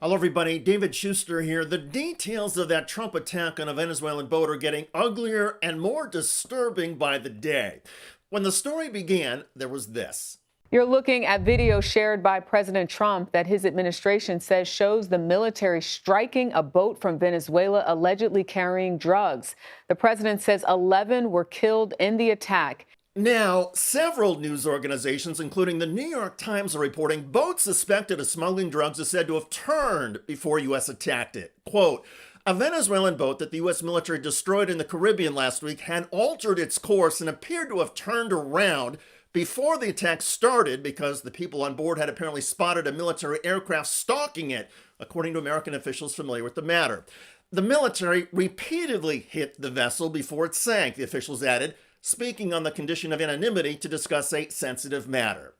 Hello, everybody. David Shuster here. The details of that Trump attack on a Venezuelan boat are getting uglier and more disturbing by the day. When the story began, there was this. You're looking at video shared by President Trump that his administration says shows the military striking a boat from Venezuela allegedly carrying drugs. The president says 11 were killed in the attack. Now, several news organizations, including the New York Times, are reporting boats suspected of smuggling drugs are said to have turned before U.S. attacked it. Quote, a Venezuelan boat that the U.S. military destroyed in the Caribbean last week had altered its course and appeared to have turned around before the attack started because the people on board had apparently spotted a military aircraft stalking it, according to American officials familiar with the matter. The military repeatedly hit the vessel before it sank, the officials added, speaking on the condition of anonymity to discuss a sensitive matter.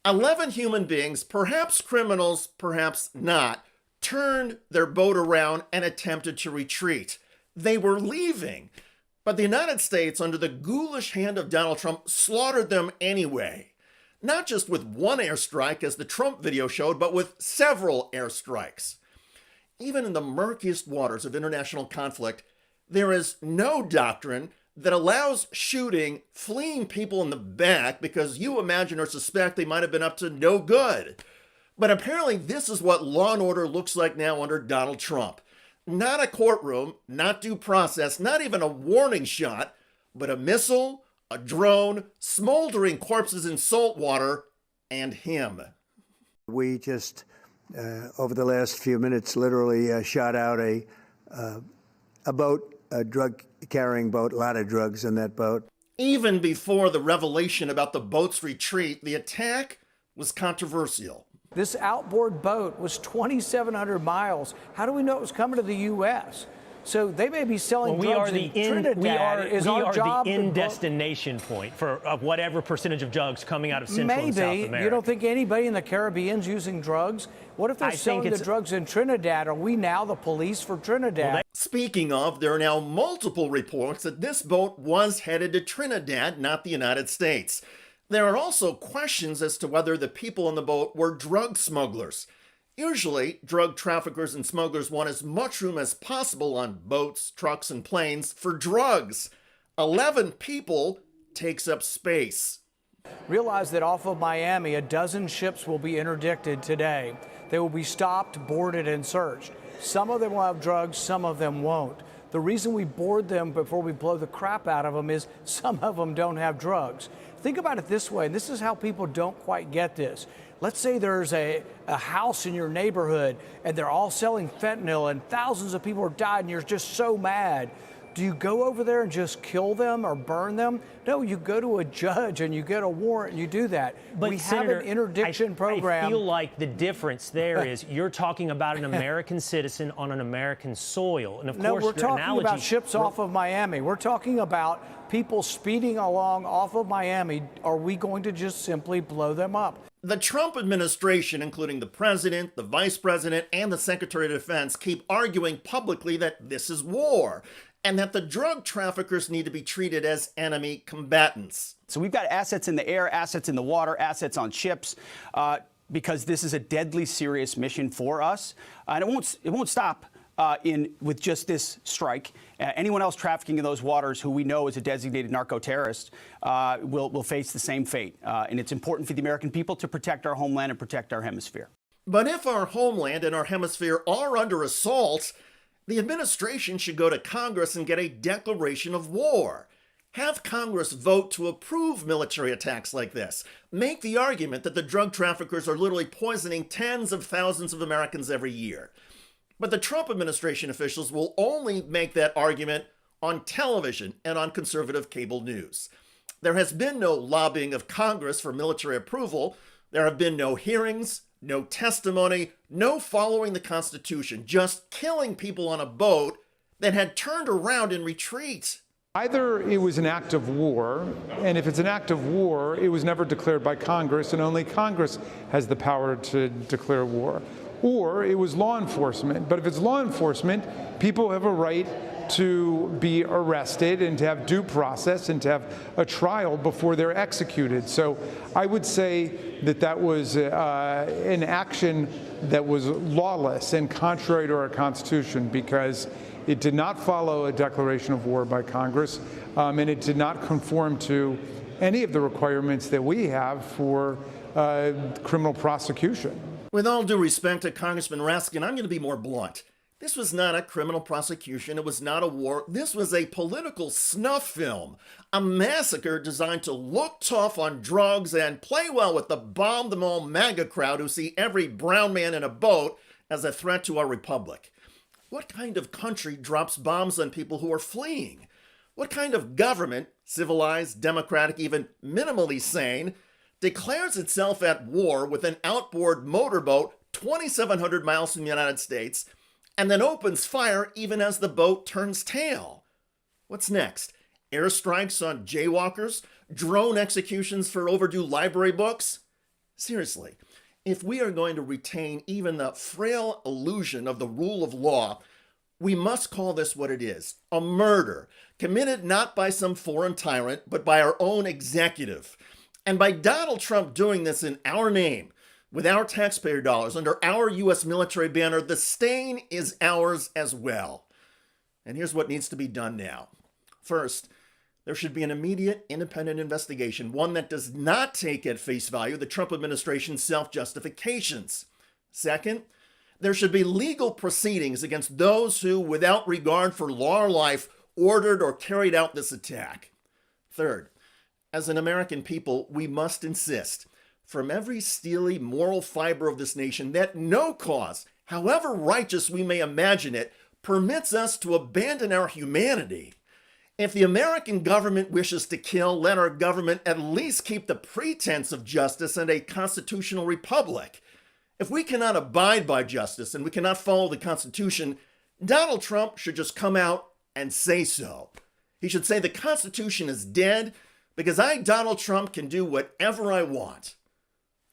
11 human beings, perhaps criminals, perhaps not, turned their boat around and attempted to retreat. They were leaving, but the United States, under the ghoulish hand of Donald Trump, slaughtered them anyway. Not just with one airstrike, as the Trump video showed, but with several airstrikes. Even in the murkiest waters of international conflict, there is no doctrine that allows shooting fleeing people in the back because you imagine or suspect they might have been up to no good. But apparently this is what law and order looks like now under Donald Trump. Not a courtroom, not due process, not even a warning shot, but a missile, a drone, smoldering corpses in salt water, and him. We just, over the last few minutes, literally shot out a boat, a drug-carrying boat, a lot of drugs in that boat. Even before the revelation about the boat's retreat, the attack was controversial. This outboard boat was 2,700 miles. How do we know it was coming to the U.S.? So they may be selling drugs in Trinidad. We are the in destination point for whatever percentage of drugs coming out of Central and South America. Maybe. You don't think anybody in the Caribbean's using drugs? What if they're selling the drugs in Trinidad? Are we now the police for Trinidad? Well, speaking of, there are now multiple reports that this boat was headed to Trinidad, not the United States. There are also questions as to whether the people on the boat were drug smugglers. Usually, drug traffickers and smugglers want as much room as possible on boats, trucks, and planes for drugs. 11 people takes up space. Realize that off of Miami, a dozen ships will be interdicted today. They will be stopped, boarded, and searched. Some of them will have drugs, some of them won't. The reason we board them before we blow the crap out of them is some of them don't have drugs. Think about it this way, and this is how people don't quite get this. Let's say there's a house in your neighborhood and they're all selling fentanyl and thousands of people are died and you're just so mad. Do you go over there and just kill them or burn them? No, you go to a judge and you get a warrant and you do that. But we Senator, have an interdiction program. I feel like the difference there is you're talking about an American citizen on an American soil. And of no, course, we're talking about ships off of Miami. We're talking about people speeding along off of Miami. Are we going to just simply blow them up? The Trump administration, including the president, the vice president, and the secretary of defense, keep arguing publicly that this is war and that the drug traffickers need to be treated as enemy combatants. So we've got assets in the air, assets in the water, assets on ships, because this is a deadly serious mission for us. And it won't stop with just this strike. Anyone else trafficking in those waters who we know is a designated narco-terrorist will face the same fate. And it's important for the American people to protect our homeland and protect our hemisphere. But if our homeland and our hemisphere are under assault, the administration should go to Congress and get a declaration of war. Have Congress vote to approve military attacks like this. Make the argument that the drug traffickers are literally poisoning tens of thousands of Americans every year. But the Trump administration officials will only make that argument on television and on conservative cable news. There has been no lobbying of Congress for military approval. There have been no hearings, no testimony, no following the Constitution, just killing people on a boat that had turned around in retreat. Either it was an act of war, and if it's an act of war, it was never declared by Congress, and only Congress has the power to declare war. Or it was law enforcement. But if it's law enforcement, people have a right to be arrested and to have due process and to have a trial before they're executed. So I would say that that was an action that was lawless and contrary to our Constitution, because it did not follow a declaration of war by Congress, and it did not conform to any of the requirements that we have for criminal prosecution. With all due respect to Congressman Raskin, I'm going to be more blunt. This was not a criminal prosecution. It was not a war. This was a political snuff film, a massacre designed to look tough on drugs and play well with the bomb them all MAGA crowd who see every brown man in a boat as a threat to our republic. What kind of country drops bombs on people who are fleeing? What kind of government, civilized, democratic, even minimally sane, declares itself at war with an outboard motorboat 2,700 miles from the United States and then opens fire even as the boat turns tail? What's next? Airstrikes on jaywalkers? Drone executions for overdue library books? Seriously, if we are going to retain even the frail illusion of the rule of law, we must call this what it is: a murder committed not by some foreign tyrant, but by our own executive. And by Donald Trump doing this in our name, with our taxpayer dollars, under our U.S. military banner, the stain is ours as well. And here's what needs to be done now. First, there should be an immediate independent investigation, one that does not take at face value the Trump administration's self-justifications. Second, there should be legal proceedings against those who, without regard for law or life, ordered or carried out this attack. Third, as an American people, we must insist from every steely moral fiber of this nation that no cause, however righteous we may imagine it, permits us to abandon our humanity. If the American government wishes to kill, let our government at least keep the pretense of justice and a constitutional republic. If we cannot abide by justice and we cannot follow the Constitution, Donald Trump should just come out and say so. He should say the Constitution is dead because I, Donald Trump, can do whatever I want.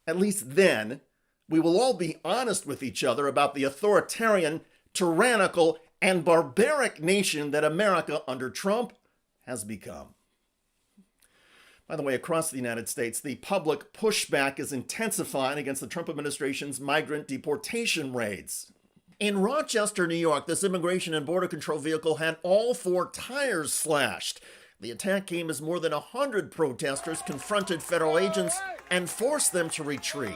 At least then, we will all be honest with each other about the authoritarian, tyrannical, and barbaric nation that America under Trump has become. By the way, across the United States, the public pushback is intensifying against the Trump administration's migrant deportation raids. In Rochester, New York, this Immigration and Border Control vehicle had all 4 tires slashed. The attack came as more than 100 protesters confronted federal agents and forced them to retreat.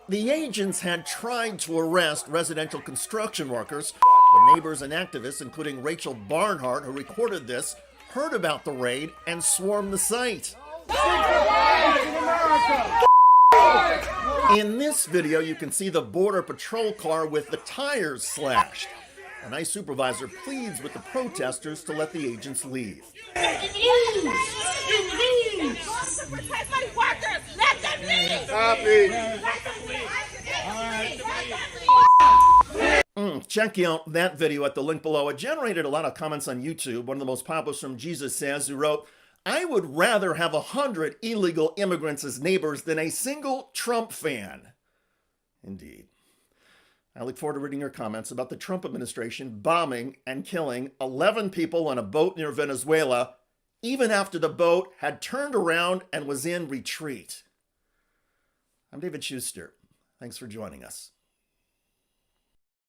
The agents had tried to arrest residential construction workers, but neighbors and activists, including Rachel Barnhart, who recorded this, heard about the raid and swarmed the site. In this video, you can see the Border Patrol car with the tires slashed. A nice supervisor pleads with the protesters to let the agents leave. You lose! Protect my workers! Let them leave! Copy! Let them leave! Check out that video at the link below. It generated a lot of comments on YouTube. One of the most popular from Jesus Says, who wrote, "I would rather have 100 illegal immigrants as neighbors than a single Trump fan." Indeed. I look forward to reading your comments about the Trump administration bombing and killing 11 people on a boat near Venezuela, even after the boat had turned around and was in retreat. I'm David Shuster. Thanks for joining us.